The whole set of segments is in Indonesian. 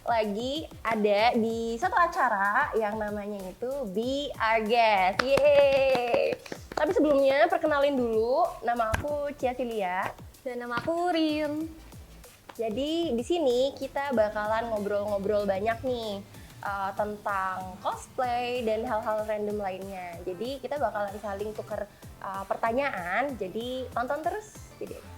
lagi ada di satu acara yang namanya itu Be Our Guest. Yeay! Tapi sebelumnya perkenalin dulu, nama aku Cia Silia. Dan nama aku Rin. Jadi di sini kita bakalan ngobrol-ngobrol banyak nih tentang cosplay dan hal-hal random lainnya. Jadi kita bakalan saling tukar pertanyaan. Jadi tonton terus videonya.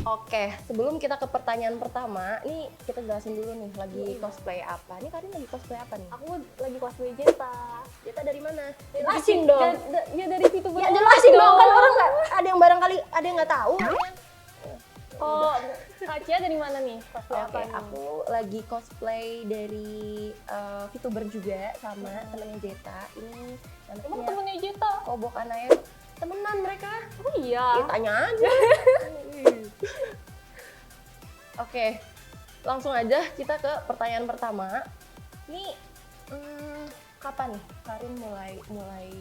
Oke, sebelum kita ke pertanyaan pertama, nih kita jelasin dulu nih lagi cosplay apa. Nih Karin lagi cosplay apa nih? Aku lagi cosplay Jeta. Jeta dari mana? Dari Jelasin dong. Ya dari VTuber. Ya jelasin dong, kan orang nggak ada yang barangkali ada yang nggak tahu. Oh, Kak Cia dari mana nih? Cosplay apa Oke, nih? aku lagi cosplay dari VTuber juga sama temennya Jeta. Ini Emang namanya temennya Jeta? Kobok Anaya. Temenan mereka. Oh iya. Ya, tanya aja. Oke, langsung aja kita ke pertanyaan pertama. Ini kapan nih Karin mulai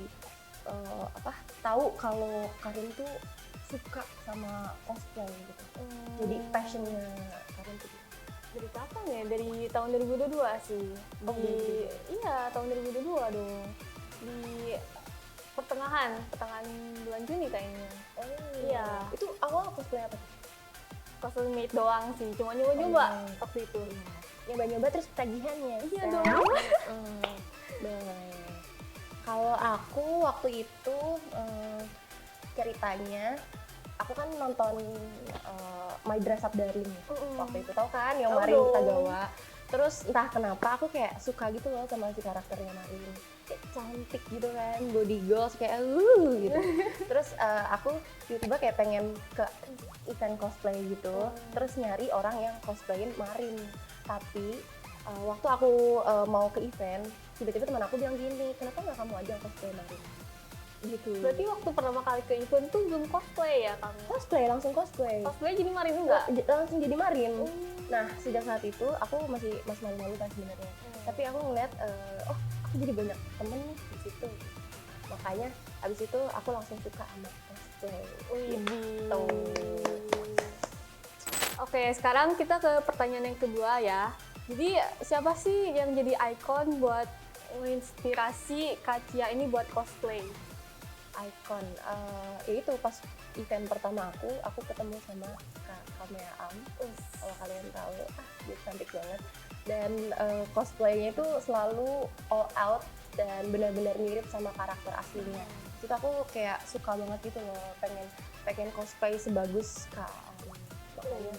tahu kalau Karin tuh suka sama cosplay gitu. Jadi passionnya Karin tuh gitu. Dari kapan ya? Dari tahun 2022 sih. Oh, 2022. Iya, tahun 2022 dong. Di pertengahan bulan Juni kayaknya. Oh, Iya. Itu awal cosplay apa tuh? Cosplay made doang sih, cuma nyoba-nyoba Oh. waktu itu. Nyoba-nyoba terus tagihannya. Iya Bisa. dong. Boleh. Kalau aku waktu itu ceritanya aku kan nonton My Dress Up Darling waktu itu, tau kan yang Tahu Marin dong. Kitagawa. Terus entah kenapa aku kayak suka gitu loh sama si karakternya Marin, kayak cantik gitu kan, body goals kayak gitu. Terus aku tiba-tiba kayak pengen ke event cosplay gitu, terus nyari orang yang cosplayin Marin. Tapi waktu aku mau ke event, tiba-tiba teman aku bilang gini, kenapa nggak kamu aja yang cosplay Marin? Gitu. Berarti waktu pertama kali ke event tuh belum cosplay ya kamu? langsung cosplay. Cosplay jadi Marin enggak? Langsung jadi Marin. Nah, sejak saat itu aku masih malu-malu kan sebenarnya. Tapi aku ngeliat, oh aku jadi banyak temen nih di situ. Makanya abis itu aku langsung suka sama cosplay. Gitu. Oke, sekarang kita ke pertanyaan yang kedua ya. Jadi siapa sih yang jadi ikon buat menginspirasi Kak Cia ini buat cosplay? Icon, ya itu pas event pertama aku ketemu sama Kak Kamea Am. Kalau kalian tahu, dia cantik banget. Dan cosplaynya itu selalu all out dan benar-benar mirip sama karakter aslinya. Itu aku kayak suka banget gitu loh, pengen cosplay sebagus Kak Am. Makanya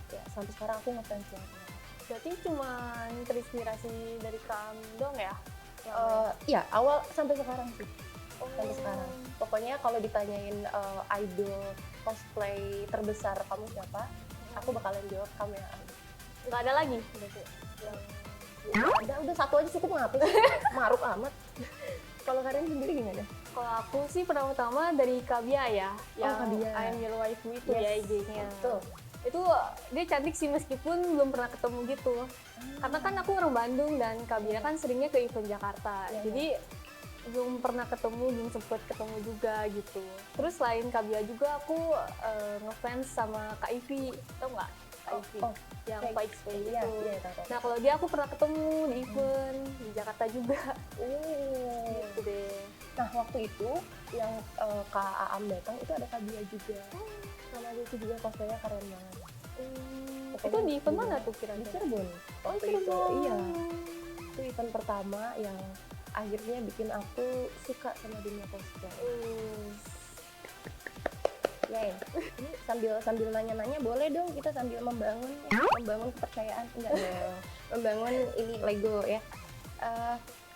ya sampai sekarang aku ngefans banget. Berarti cuma terinspirasi dari Kak Am dong ya? Iya, awal sampai sekarang sih. Sampai sekarang. Pokoknya kalau ditanyain idol cosplay terbesar kamu siapa, aku bakalan jawab Kamea Am. Nggak ada lagi berarti? Udah satu aja cukup, ngapain sih? Maruk amat. Kalau Karin sendiri gimana? Kalau aku sih pertama dari Kabia ya, yang Kabia. I Am Your Waifu itu ya IG-nya. Betul. Itu dia cantik sih meskipun belum pernah ketemu gitu. Karena kan aku orang Bandung dan Kabia kan seringnya ke event Jakarta. Jadi belum pernah ketemu, belum sempet ketemu juga gitu. Terus selain Kabia juga aku ngefans sama Kak Ivy, tau nggak? Kak Ivy, yang Fight Spray itu. Iya, tahu. Nah kalau dia aku pernah ketemu di event di Jakarta juga. Gitu deh. Nah, waktu itu yang Kak Aam datang itu ada Kabia juga. Sama dia itu juga cosplaynya keren banget. Itu di event mana tuh Di kira-kira? Cirebon. Oh, Waktu itu, Cirebon. iya. Itu event pertama yang akhirnya bikin aku suka sama dunia cosplay. Ya, ini sambil nanya-nanya boleh dong kita sambil membangun kepercayaan, enggak dong, membangun ini Lego ya.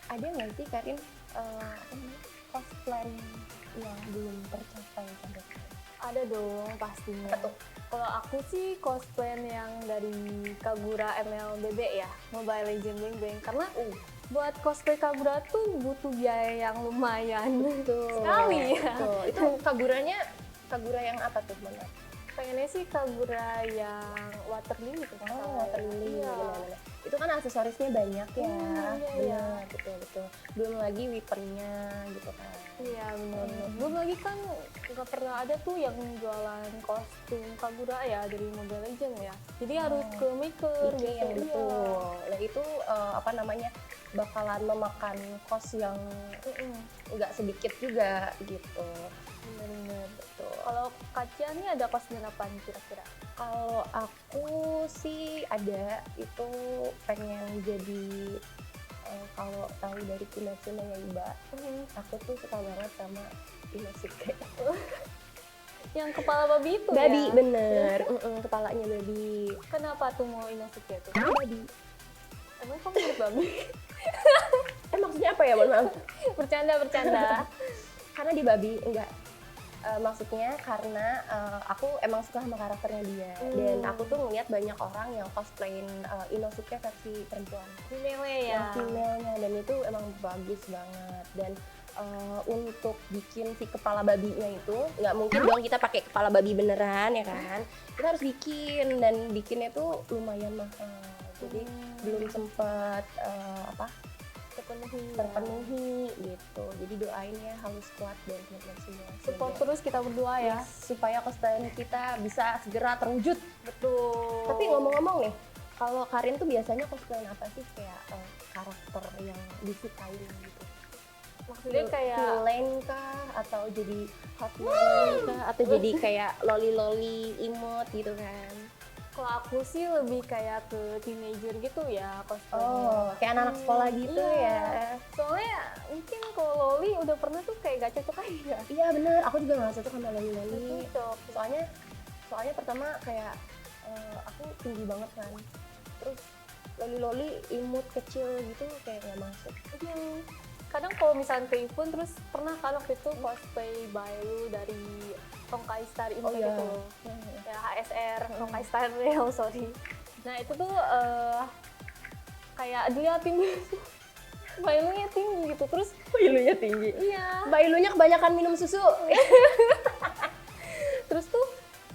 Ada nggak sih Karin cosplay yang belum tercapai sampai sekarang? Ada dong pastinya. Apa tuh? Kalau aku sih cosplay yang dari Kagura MLBB ya, Mobile Legends Bang Bang. Karena buat cosplay Kagura tuh butuh biaya yang lumayan sekali ya. Betul. Itu Kagura yang apa tuh, Mana? Pengennya sih Kagura yang water lily gitu. Water lily. Iya. Benar-benar. Itu kan aksesorisnya banyak ya. Iya. Benar, betul. Belum lagi weaponnya gitu kan. Iya benar. Belum lagi kan nggak pernah ada tuh yang jualan kostum Kagura ya dari Mobile Legends ya. Jadi harus ke maker Bikin, biasanya. betul. Nah apa namanya, bakalan memakan kos yang nggak sedikit juga gitu. Bener-bener. Betul. Kalau Kacia nih ada kos berapa nih kira-kira? Kalau aku sih ada itu pengen jadi kalau tahu dari Kimetsu no Yaiba, aku tuh suka banget sama Inosuke. Yang kepala babi itu Babi, ya? bener. Kepalanya babi. Kenapa tuh mau Inosuke tuh? Karena babi. Emang kamu mirip babi? Maksudnya apa ya, mohon maaf? Bercanda. Karena di babi, enggak. Maksudnya karena aku emang suka sama karakternya dia. Dan aku tuh ngeliat banyak orang yang cosplayin Inosuke versi perempuan. Female Yang ya? female-nya, dan itu emang bagus banget. Dan untuk bikin si kepala babinya itu nggak mungkin dong kita pakai kepala babi beneran ya kan, kita harus bikin, dan bikinnya tuh lumayan mahal, jadi belum sempet terpenuhi gitu. Jadi doain ya harus kuat dan teman-teman semua. Support terus kita berdua ya. Supaya cosplayan kita bisa segera terwujud. Betul. Tapi ngomong-ngomong nih, kalau Karin tuh biasanya cosplayan apa sih, kayak karakter yang disukain gitu? Maksudnya kayak villain kah, atau jadi hot mom kah, atau jadi kayak loli emot gitu kan? kalau aku sih lebih kayak ke teenager gitu ya cosplay. Oh, kayak anak-anak sekolah gitu iya. ya? Soalnya mungkin kalau loli udah pernah tuh kayak gak cocok aja. Iya bener, aku juga nggak cocok sama loli. Cocok. Soalnya pertama kayak aku tinggi banget kan, terus loli imut kecil gitu kayak nggak masuk. Kadang kalau misalnya ke event terus pernah kan waktu itu cosplay Bailu dari Honkai Star Impact itu ya HSR Honkai Star Rail, sorry. Nah itu tuh kayak diliatin gitu Bailunya tinggi gitu, terus Bailunya tinggi? iya, Bailunya kebanyakan minum susu. terus tuh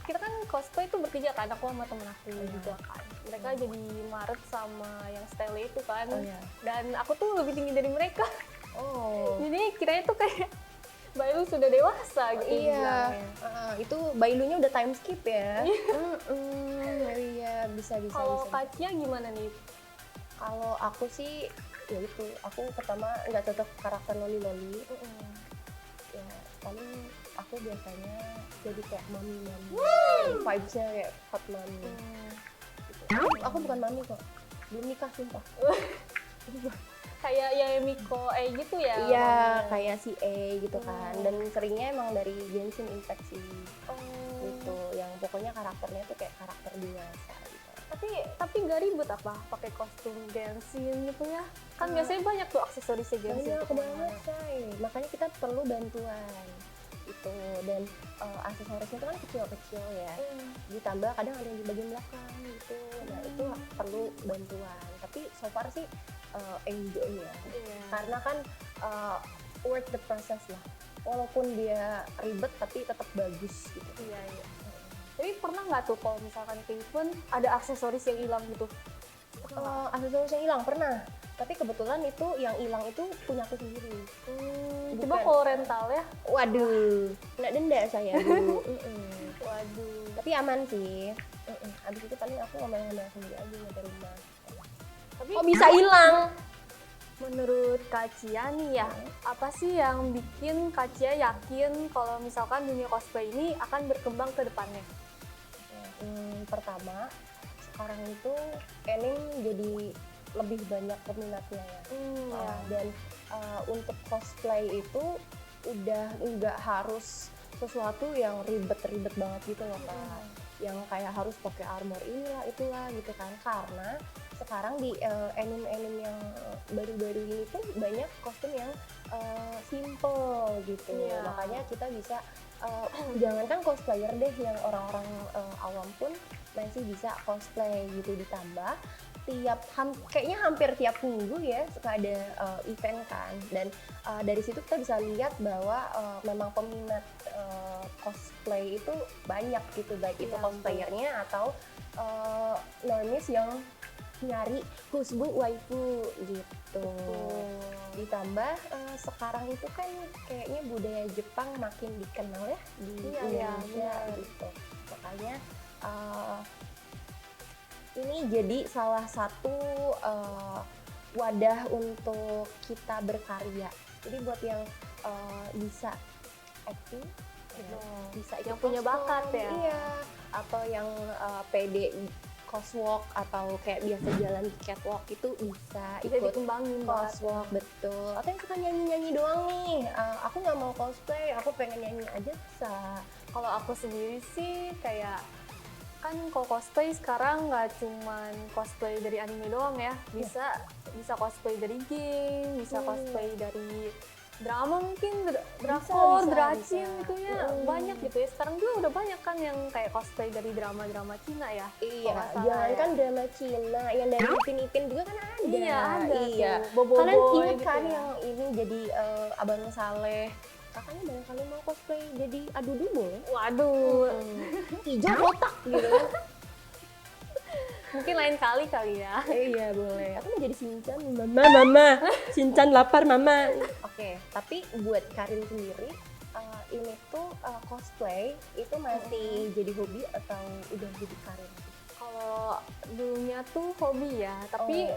kita kan cosplay tuh bertiga kan, aku sama temen aku juga kan, mereka jadi Maret sama yang style itu kan, dan aku tuh lebih tinggi dari mereka. Jadi kiranya tuh kayak Bailu sudah dewasa gitu. Iya, itu Bailunya udah time skip ya. Iya, bisa. Kalau Kacia gimana nih? Kalau aku sih, ya itu, aku pertama nggak cocok karakter loli. Ya, paling aku biasanya jadi kayak mami. Vibes-nya kayak hot mami. Gitu. Aku bukan mami kok, belum nikah sumpah. Kayak ya Miko gitu ya? Iya, kayak si E gitu kan. Dan seringnya emang dari Genshin Impact sih. Gitu, yang pokoknya karakternya tuh kayak karakter dewasa gitu. Tapi gak ribet apa pakai kostum Genshin gitu ya? Kan biasanya banyak tuh aksesorisnya Genshin. Banyak banget, say. Makanya kita perlu bantuan itu, dan aksesorisnya itu kan kecil-kecil ya, ditambah kadang ada yang di bagian belakang gitu. Nah itu perlu bantuan, tapi so far sih enjoy ya, karena kan worth the process lah, walaupun dia ribet tapi tetap bagus gitu. Iya. Tapi pernah nggak tuh kalau misalkan ke event ada aksesoris yang hilang gitu? Aksesoris yang hilang pernah, tapi kebetulan itu yang hilang itu punya aku sendiri. Coba kalau rental ya? Waduh, kena denda saya dulu. Waduh. Tapi aman sih. Abis itu paling aku ngomel-ngomel sendiri aja dari rumah. Tapi kok bisa hilang? Menurut Kacia nih ya, apa sih yang bikin Kacia yakin kalau misalkan dunia cosplay ini akan berkembang ke depannya? Pertama, sekarang itu anime jadi lebih banyak peminatnya ya. Dan untuk cosplay itu udah nggak harus sesuatu yang ribet-ribet banget gitu loh Kak. Yang kayak harus pakai armor inilah itulah gitu kan, karena sekarang di anime yang baru-baru ini tuh banyak kostum yang simple gitu. Makanya kita bisa jangankan cosplayer deh, yang orang-orang awam pun masih bisa cosplay gitu. Ditambah kayaknya hampir tiap minggu ya suka ada event kan, dan dari situ kita bisa lihat bahwa memang peminat cosplay itu banyak gitu, baik itu cosplayernya atau normies yang nyari husbu waifu gitu. Ditambah sekarang itu kan kayaknya budaya Jepang makin dikenal ya di Indonesia gitu. Makanya ini jadi salah satu wadah untuk kita berkarya. Jadi buat yang bisa acting, bisa ikut Yang punya cosplay, bakat ya. iya, atau yang pede coswalk atau kayak biasa jalan di catwalk itu bisa Bisa ikut dikembangin coswalk, betul. Atau yang suka nyanyi-nyanyi doang nih, aku nggak mau cosplay, aku pengen nyanyi aja bisa. Kalau aku sendiri sih kayak kan kalau cosplay sekarang nggak cuman cosplay dari anime doang ya, bisa cosplay dari game, bisa cosplay dari drama mungkin, drakor, bisa, dracin bisa. gitu ya, banyak gitu ya. Sekarang juga udah banyak kan yang kayak cosplay dari drama-drama Cina ya. Iya, Kalau nggak salah jangan ya. kan drama Cina, yang dari Ipin juga kan ada. Iya, ada Iya. tuh. Boboiboy Kalian ingat gitu kan ya. yang ini jadi Abang Saleh, kakaknya banyak kali mau cosplay jadi Adudu boleh? Waduh, Hijau kotak gitu kan. mungkin lain kali ya. Iya boleh. Aku mau jadi Shinchan, mama. Shinchan lapar mama. Oke, tapi buat Karin sendiri, ini tuh cosplay itu masih jadi hobi atau udah jadi karir? Kalau dulunya tuh hobi ya, tapi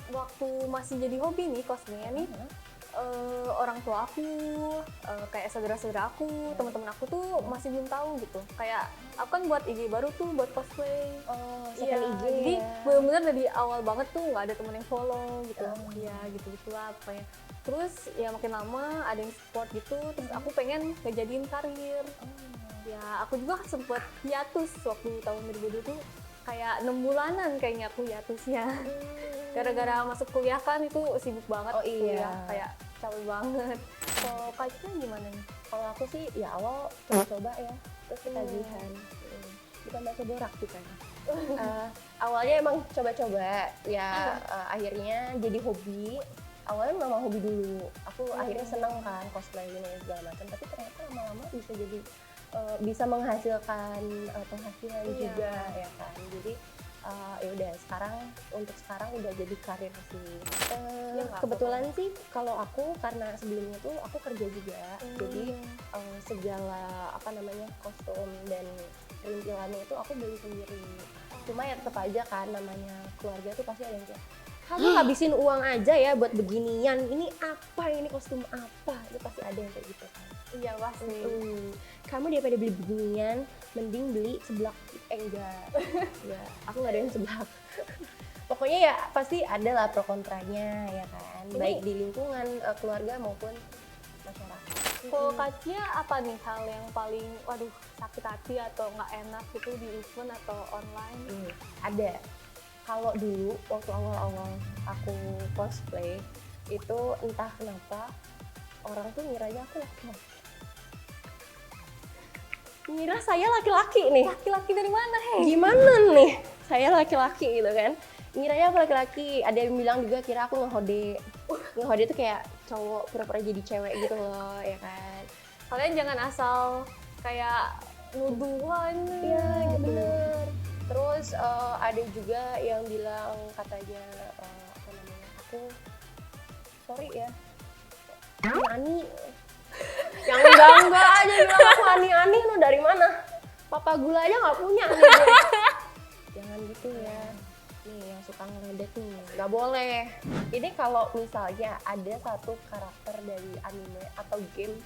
waktu masih jadi hobi nih cosplaynya nih, orang tua aku, kayak saudara-saudara aku, teman-teman aku tuh masih belum tahu gitu. Kayak aku kan buat IG baru tuh buat cosplay. Second IG Jadi ya. benar-benar dari awal banget tuh nggak ada temen yang follow gitu. Iya gitu lah pokoknya. Terus ya makin lama ada yang support gitu, terus aku pengen ngejadiin karir. Ya aku juga sempet hiatus waktu tahun 2020 tuh kayak 6 bulanan kayaknya aku hiatusnya. Gara-gara masuk kuliah kan itu sibuk banget Oh, iya. kuliah, kayak capek banget. Kalau Kaca gimana nih? Kalau aku sih ya awal coba-coba ya, terus ketagihan. Bukan bakso borak bukan. Awalnya emang coba-coba, ya akhirnya jadi hobi. Awalnya memang hobi dulu. Aku akhirnya seneng kan cosplay ini segala macam, tapi ternyata lama-lama bisa jadi bisa menghasilkan penghasilan juga ya kan. Jadi ya udah untuk sekarang udah jadi karir sih. Kebetulan sih kalau aku karena sebelumnya tuh aku kerja juga, jadi segala kostum dan perintilannya itu aku beli sendiri. Cuma ya tetap aja kan namanya keluarga tuh pasti ada yang kayak, kamu habisin uang aja ya buat beginian, ini apa, ini kostum apa, itu pasti ada yang kayak gitu kan. Iya pasti. Kamu daripada beli beginian, mending beli seblak. Enggak. Ya, aku nggak ada yang seblak. Pokoknya ya pasti ada lah pro kontranya ya kan. Baik di lingkungan keluarga maupun masyarakat. Kalau Kacia apa nih hal yang paling sakit hati atau nggak enak gitu di event atau online? Ada. Kalau dulu waktu awal-awal aku cosplay itu entah kenapa orang tuh ngiranya aku laki-laki. Ngira saya laki-laki nih. Laki-laki dari mana, Gimana nih? Saya laki-laki gitu kan. Ngiranya aku laki-laki. Ada yang bilang juga kira aku ngehode. Ngehode tuh kayak cowok pura-pura jadi cewek gitu loh, ya kan. Kalian jangan asal kayak nuduhan. Iya, bener. Terus ada juga yang bilang katanya aku sorry ya, ani yang enggak aja bilang aku ani lu dari mana? Papa gula aja nggak punya nih gue. Jangan gitu ya. Nih yang suka ngeledek nih, nggak boleh. Ini kalau misalnya ada satu karakter dari anime atau game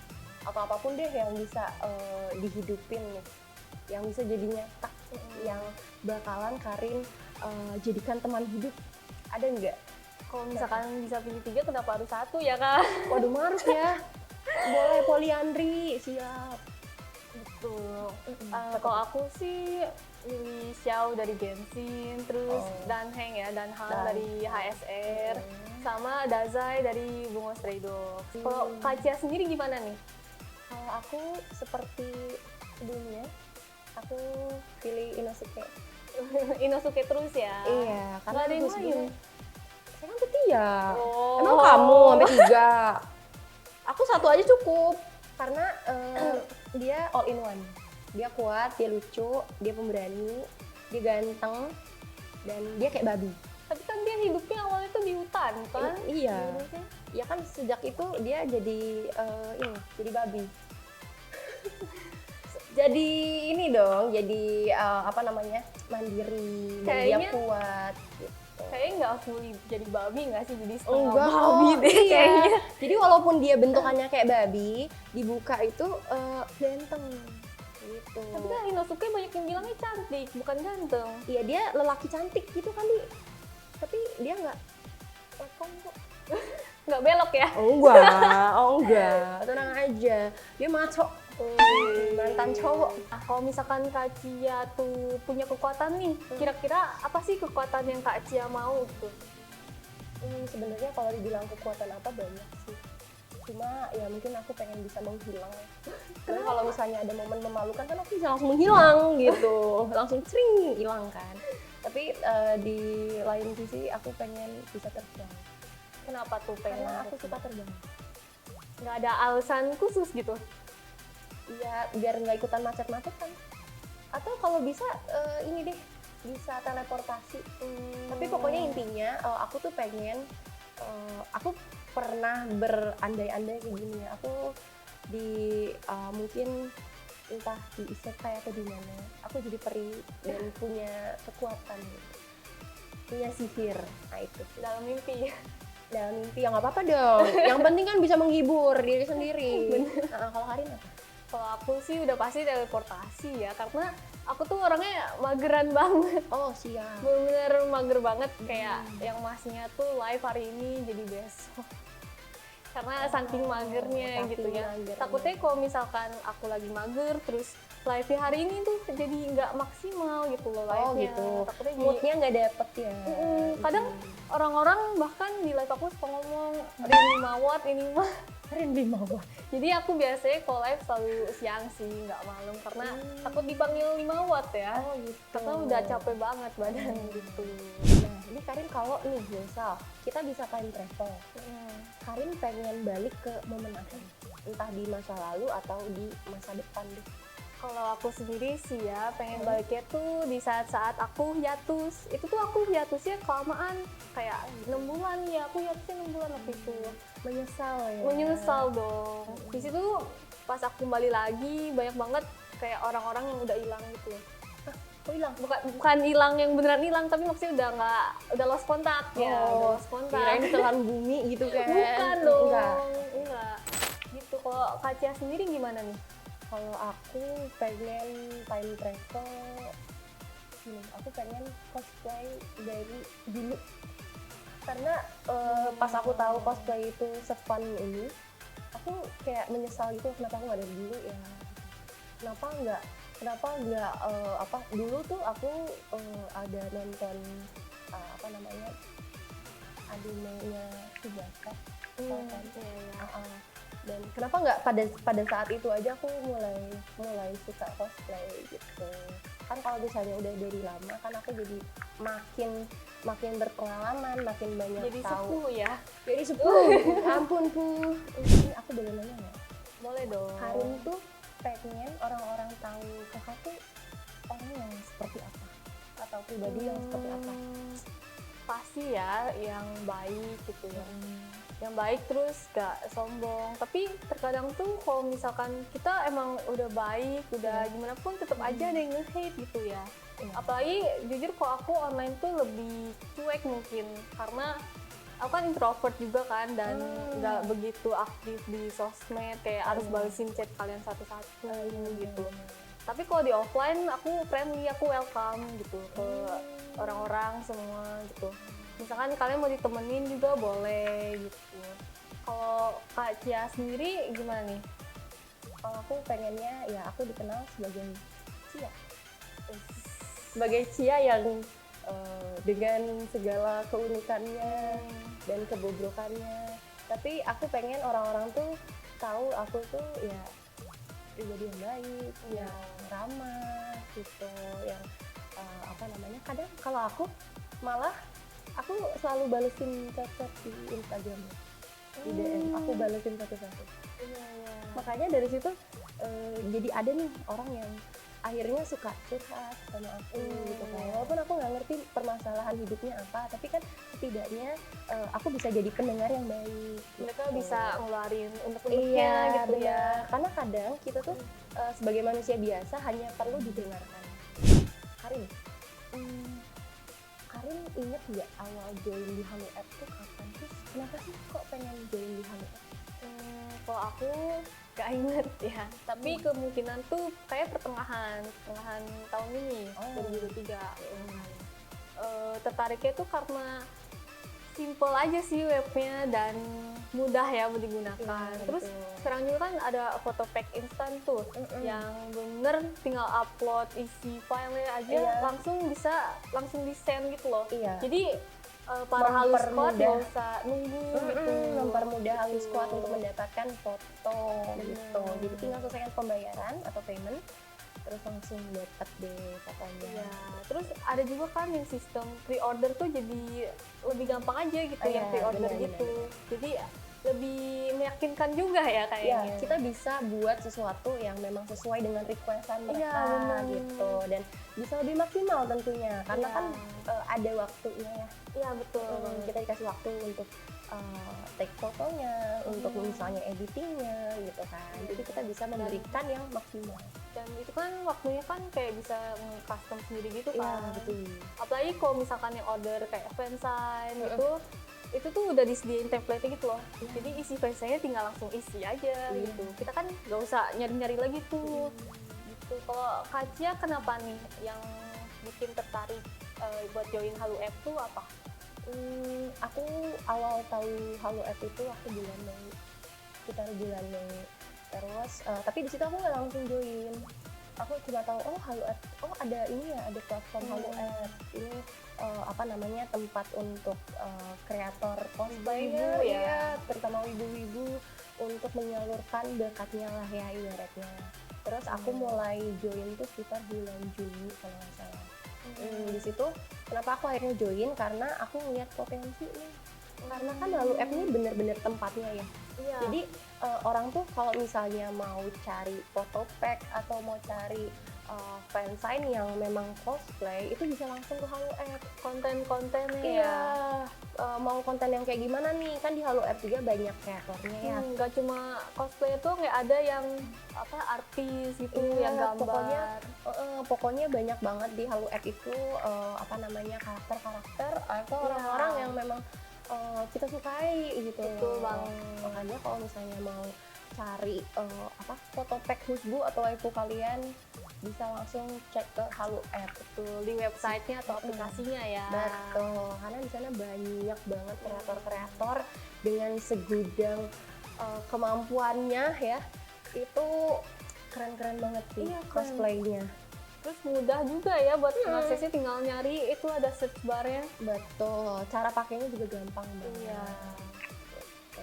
atau apapun deh yang bisa dihidupin nih, yang bisa jadi nyata, yang bakalan Karin jadikan teman hidup, ada nggak? Kalau misalkan bisa pilih 3, kenapa harus 1 ya kan? Waduh, harus ya. Boleh poliandri, siap. Betul. Kalau aku sih milih Xiao dari Genshin, terus Danheng ya, Danhang dari HSR, sama Dazai dari Bungo Stray Dogs. Kalau Kacia sendiri gimana nih? Kalau aku seperti sebelumnya, aku pilih Inosuke. Inosuke terus ya? Iya, karena nggak ada yang bagus lain. juga. Saya kan ketiga. Oh. Emang kamu sampai 3? Aku 1 aja cukup. Karena dia all in one. Dia kuat, dia lucu, dia pemberani, dia ganteng, dan dia kayak babi. Tapi kan dia hidupnya awalnya tuh di hutan kan? Iya. Ya kan sejak itu dia jadi jadi babi. Jadi ini dong, jadi mandiri, dan dia Kayaknya kuat gitu. Kayaknya nggak fully jadi babi nggak sih, jadi setengah Enggak, babi deh iya. kayaknya. Jadi walaupun dia bentukannya kayak babi, dibuka itu ganteng gitu. Tapi kan Inosuke banyak yang bilangnya cantik, bukan ganteng. Iya, dia lelaki cantik gitu kan tapi dia nggak lekong kok. Nggak belok ya? Enggak, tenang aja. Dia maco, mantan cowok. Nah, kalau misalkan Kak Cia tuh punya kekuatan nih, kira-kira apa sih kekuatan yang Kak Cia mau gitu? Sebenarnya kalau dibilang kekuatan apa banyak sih. Cuma ya mungkin aku pengen bisa menghilang. Karena kalau misalnya ada momen memalukan kan aku bisa langsung menghilang gitu, langsung sering hilang kan. Tapi di lain sisi aku pengen bisa terbang. Kenapa tuh pengen? Karena aku suka terbang. Nggak ada alasan khusus gitu? Iya, biar nggak ikutan macet-macetan. Atau kalau bisa ini deh, bisa teleportasi. Tapi pokoknya intinya aku tuh pengen, aku pernah berandai-andai kayak gini ya. Aku di mungkin entah di isekai atau di mana, aku jadi peri dan punya kekuatan gitu. Punya sihir. Nah itu Dalam mimpi. dalam mimpi ya nggak apa-apa dong. Yang penting kan bisa menghibur diri sendiri. Nah, kalau Karin apa? Kalau aku sih udah pasti teleportasi ya, karena aku tuh orangnya mageran banget. Oh siap. Bener-bener mager banget, kayak yang masnya tuh live hari ini jadi besok. Karena saking magernya saking gitu ya. magernya. Takutnya kalau misalkan aku lagi mager terus live hari ini tuh jadi nggak maksimal gitu loh Oh live-nya. gitu. Takutnya jadi Moodnya nggak dapet ya. kadang orang-orang bahkan di live aku suka ngomong Rin 5 watt ini mah. Karin di bawah. Jadi aku biasanya kalau live selalu siang sih, nggak malam, karena takut dipanggil 5 watt ya. Oh gitu. Karena udah capek banget badan gitu. Nah ini Karin kalau nih misal kita bisa time travel, Karin pengen balik ke momen apa? Entah di masa lalu atau di masa depan deh. Kalau aku sendiri sih ya pengen baliknya tuh di saat-saat aku hiatus. Itu tuh aku hiatusnya kelamaan, kayak 6 bulan ya, aku hiatusnya 6 bulan waktu itu. Menyesal ya. Menyesal dong. Di situ pas aku kembali lagi banyak banget kayak orang-orang yang udah hilang gitu. Kok hilang? Bukan hilang yang beneran hilang, tapi maksudnya udah lost kontak ya, udah lost kontak. Kirain telan bumi gitu kan. Bukan dong. Enggak. Gitu. Kalau Kak Cia sendiri gimana nih? Kalau aku pengen time travel, aku pengen cosplay dari dulu. Karena pas aku tahu cosplay itu se-fun ini, aku kayak menyesal gitu kenapa aku nggak dari dulu ya. Kenapa nggak dulu tuh aku ada nonton apa namanya animenya Tsubasa. Dan kenapa nggak pada saat itu aja aku mulai suka cosplay gitu. Kan kalau misalnya udah dari lama kan aku jadi makin berpengalaman, makin banyak Jadi tahu. sepuh ya? Jadi sepuh. Ampun pu. Ini aku boleh nanya nggak? Boleh dong. Karin tuh pengen orang-orang tahu kakak tuh orang yang seperti apa atau pribadi yang seperti apa? Pasti ya yang baik gitu ya. Yang baik terus gak sombong, tapi terkadang tuh kalau misalkan kita emang udah baik, udah gimana pun tetap aja ada yang nge-hate gitu ya. Apalagi jujur kalau aku online tuh lebih cuek mungkin, karena aku kan introvert juga kan dan nggak begitu aktif di sosmed, kayak harus balesin chat kalian satu-satu gitu. Tapi kalau di offline aku friendly, aku welcome gitu ke orang-orang semua gitu. Misalkan kalian mau ditemenin juga boleh gitu. Kalau Kak Cia sendiri gimana nih? Kalau aku pengennya ya aku dikenal sebagai Cia. Sebagai Cia yang dengan segala keunikannya dan kebobrokannya. Tapi aku pengen orang-orang tuh tahu aku tuh ya pribadi yang baik, yang ramah gitu, yang kadang kalau aku malah aku selalu balesin chat di Instagram, di DM aku balesin satu-satu. Makanya dari situ jadi ada nih orang yang akhirnya suka curhat sama aku gitu kan. Walaupun aku nggak ngerti permasalahan hidupnya apa, tapi kan setidaknya aku bisa jadi pendengar yang baik. Mereka gitu. bisa ngeluarin unek-uneknya gitu benar. ya. Karena kadang kita tuh sebagai manusia biasa hanya perlu didengarkan. Karin Kalian inget nggak awal join di Halo App tuh kapan? Terus kenapa sih kok pengen join di Halo App? Kalau aku gak inget ya, tapi kemungkinan tuh kayak pertengahan tahun ini, Oh. 2023. Tertariknya tuh karena simple aja sih webnya dan mudah ya buat digunakan. Iya, Terus betul. sekarang juga kan ada foto pack instan tuh, yang bener tinggal upload isi filenya aja Iya. langsung di send gitu loh. Iya. Jadi para halus squad Mempermudah. nggak usah nunggu gitu. Mempermudah halus Gitu. squad untuk mendapatkan foto Bener. gitu. Jadi tinggal selesaikan pembayaran atau payment, terus langsung dapat deh fotonya. Iya, terus ada juga kan yang sistem pre-order tuh jadi lebih gampang aja gitu, Iya, yang pre-order benar, gitu. Jadi lebih meyakinkan juga ya Ya, kayaknya. kita bisa buat sesuatu yang memang sesuai dengan requestan mereka Iya, benar. gitu, dan bisa lebih maksimal tentunya karena Iya. kan ada waktunya ya. Iya betul. Kita dikasih waktu untuk take fotonya, untuk misalnya editingnya gitu kan. Jadi kita bisa memberikan yang maksimal. Dan itu kan waktunya kan kayak bisa nge-custom sendiri gitu Iya, kan. betul. Apalagi kalau misalkan yang order kayak fansign itu tuh udah disediain template gitu loh. Jadi isi fansign-nya tinggal langsung isi aja Iya. gitu. Kita kan nggak usah nyari-nyari lagi tuh. Gitu. Kalau Kacia kenapa nih yang bikin tertarik buat join Halo App tuh apa? Aku awal tahu Halo App itu aku bulan Mei, sekitar bulan Mei. Terus tapi di situ aku nggak langsung join. Aku cuma tahu Halo App, ada ini ya, ada platform Halo App. Ini apa namanya, tempat untuk kreator cosplayer Wibu ya. ya, terutama wibu-wibu untuk menyalurkan bakatnya lah ya ibaratnya. Terus aku mulai join tuh sekitar bulan Juni kalau nggak salah. Di situ kenapa aku akhirnya join, karena aku ngeliat potensi nih. Karena kan Halo App ini bener-bener tempatnya ya. Iya. Jadi orang tuh kalau misalnya mau cari photo pack atau mau cari fansign yang memang cosplay, itu bisa langsung ke Halo App. konten-kontennya Iya, ya. mau konten yang kayak gimana nih, kan di Halo App juga banyak kreatornya ya. Nggak cuma cosplay tuh, kayak ada yang artis gitu, Iya, yang gambar. pokoknya banyak banget di Halo App itu apa namanya, karakter-karakter atau Iya. orang-orang yang memang kita sukai gitu. Betul banget. Makanya kalau misalnya mau cari foto pack husbu atau waifu kalian, bisa langsung cek ke Halo App. Betul, di websitenya atau aplikasinya ya. Betul, karena di sana banyak banget kreator-kreator dengan segudang kemampuannya ya. Itu keren-keren banget sih Iya, keren. cosplaynya. Terus mudah juga ya buat aksesnya, tinggal nyari, itu ada search bar-nya. Betul, cara pakainya juga gampang banget. Iya. Gitu.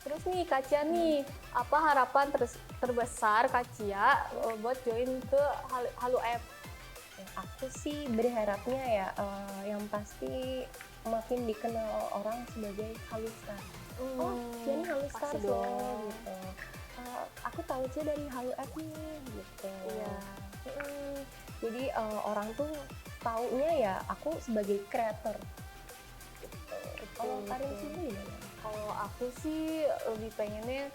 Terus nih Kacia nih, apa harapan terbesar Kacia buat join ke Halo App? Ya, aku sih berharapnya ya yang pasti makin dikenal orang sebagai Halustar. Jadi Halustar pasti loh dong. gitu. Aku tahu sih dari Halo App nih gitu. Iya. Jadi orang tuh taunya ya aku sebagai kreator. Gitu. Kalau Karin sendiri gimana? Kalau aku sih lebih pengennya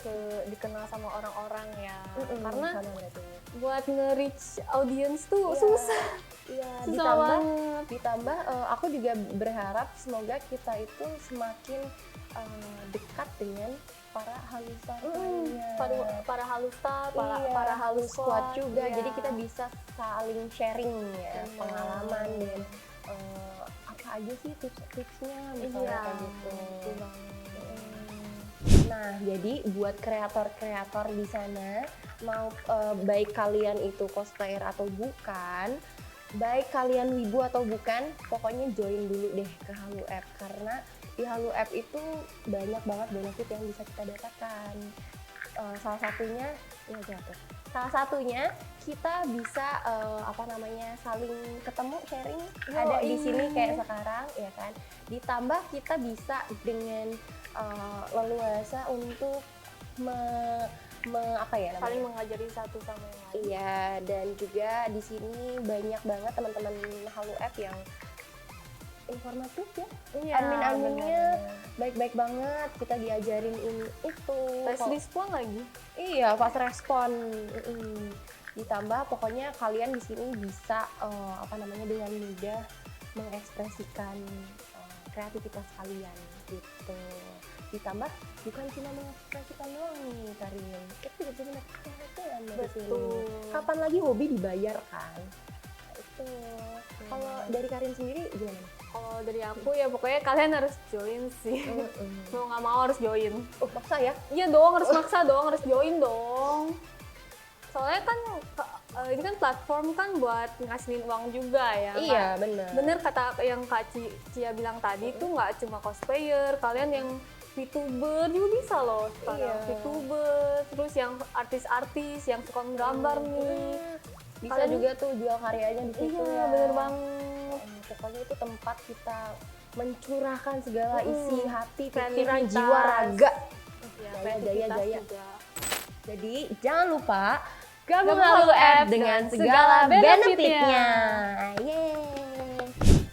dikenal sama orang-orang ya, karena sama berarti. buat nge-reach audience tuh Iya. susah Iya, banget. ditambah aku juga berharap semoga kita itu semakin dekat dengan para halustar lainnya. para halustar, Iya, para halus squad juga. iya. Jadi kita bisa saling sharing ya, Benar. pengalaman dan apa aja sih tips-tipsnya misalnya Iya, kayak gitu. betul banget. Nah, jadi buat kreator-kreator di sana, mau baik kalian itu cosplayer atau bukan, baik kalian wibu atau bukan, pokoknya join dulu deh ke Halo App, karena di Halo App itu banyak banget benefit yang bisa kita dapatkan. Salah satunya kita bisa saling ketemu, sharing, ada di sini kayak sekarang ya kan. Ditambah kita bisa dengan leluasa untuk Saling mengajari satu sama yang lain. Iya, dan juga di sini banyak banget teman-teman Halo App yang informatif ya. Iya, Admin-adminnya benar. baik-baik banget, kita diajarin ini itu. Fast respon lagi. Iya, pas respon. Ditambah pokoknya kalian di sini bisa dengan mudah mengekspresikan kreativitas kalian gitu. Ditambah bukan cuma mengekspresikan doang nih Karin, kita juga bisa dapat penghasilan dari sini. Betul. Kapan lagi hobi dibayar kan? Nah, itu. Kalau dari Karin sendiri gimana? Kalau dari aku ya pokoknya kalian harus join sih. Mau nggak mau harus join. Maksa ya? Iya dong, harus maksa dong, harus join dong. Soalnya kan ini kan platform kan buat ngasilin uang juga ya. Iya, Kak. bener. Bener kata yang Kak Cia bilang tadi tuh nggak cuma cosplayer, kalian yang VTuber juga bisa loh sekarang. Iya. VTuber, terus yang artis-artis yang suka menggambar nih. Bisa Kalian- juga tuh jual karyanya di situ Iya, ya. bener banget. Pokoknya itu tempat kita mencurahkan segala isi hati, pikiran, Kreativitas. jiwa, raga. Ya, Gaya. juga. Jadi jangan lupa gabung Gabung Halu Halu App Apps dengan dengan segala segala benefitnya. Yeay.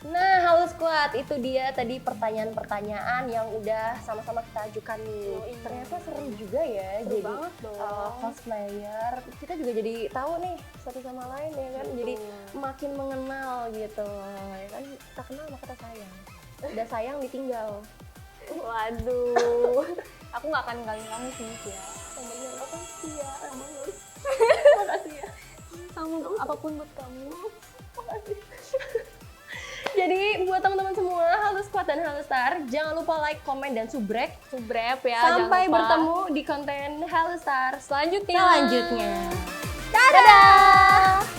Nah, Halu Squad, itu dia tadi pertanyaan-pertanyaan yang udah sama-sama kita ajukan nih. Yoi. Ternyata seru juga ya Seru jadi banget dong. cosplayer. Kita juga jadi tahu nih satu sama lain ya kan. Betul. Jadi makin mengenal gitu. Ya kan, tak kenal maka tak sayang. Udah sayang ditinggal. Waduh, aku nggak akan ninggalin kamu sih ya. Bener, apa sih ya? Emang harus. Makasih ya. Kamu apapun buat kamu. Makasih. Jadi buat teman-teman semua, Halu Squad dan Halu Star, jangan lupa like, komen, dan subrek. Subrep ya. Sampai jangan lupa. bertemu di konten Halu Star selanjutnya. selanjutnya. Dadah!